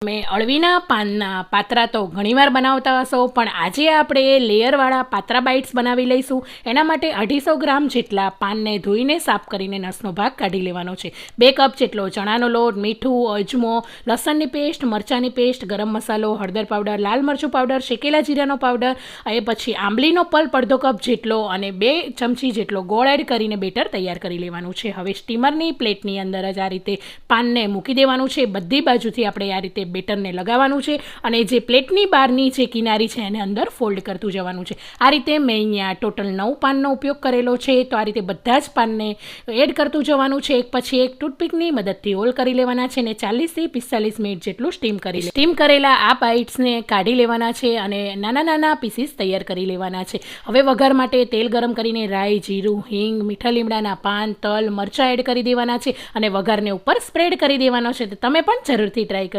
મેં અળવીના પાનના પાત્રા તો ઘણીવાર બનાવતા હશો, પણ આજે આપણે લેયરવાળા પાત્રા બાઇટ્સ બનાવી લઈશું. એના માટે 250 ગ્રામ જેટલા પાનને ધોઈને સાફ કરીને નસનો ભાગ કાઢી લેવાનો છે. 2 કપ જેટલો ચણાનો લોટ, મીઠું, અજમો, લસણની પેસ્ટ, મરચાંની પેસ્ટ, ગરમ મસાલો, હળદર પાવડર, લાલ મરચું પાવડર, શેકેલા જીરાનો પાવડર, એ પછી આંબલીનો પલ્પ અડધો કપ જેટલો અને 2 ચમચી જેટલો ગોળ એડ કરીને બેટર તૈયાર કરી લેવાનું છે. હવે સ્ટીમરની પ્લેટની અંદર જ આ રીતે પાનને મૂકી દેવાનું છે. બધી બાજુથી આપણે આ રીતે બેટરને લગાવવાનું છે અને જે પ્લેટની બહારની જે કિનારી છે એને અંદર ફોલ્ડ કરતું જવાનું છે. આ રીતે મેં અહીંયા ટોટલ 9 પાનનો ઉપયોગ કરેલો છે. તો આ રીતે બધા જ પાનને એડ કરતું જવાનું છે. એક પછી એક ટૂથપીકની મદદથી હોલ કરી લેવાના છે અને 40 થી 45 મિનિટ જેટલું સ્ટીમ કરી સ્ટીમ કરેલા આ બાઇટ્સને કાઢી લેવાના છે અને નાના નાના પીસીસ તૈયાર કરી લેવાના છે. હવે વઘાર માટે તેલ ગરમ કરીને રાઈ, જીરું, હિંગ, મીઠા લીમડાના પાન, તલ, મરચાં એડ કરી દેવાના છે અને વઘારને ઉપર સ્પ્રેડ કરી દેવાનો છે. તો તમે પણ જરૂરથી ટ્રાય કરજો.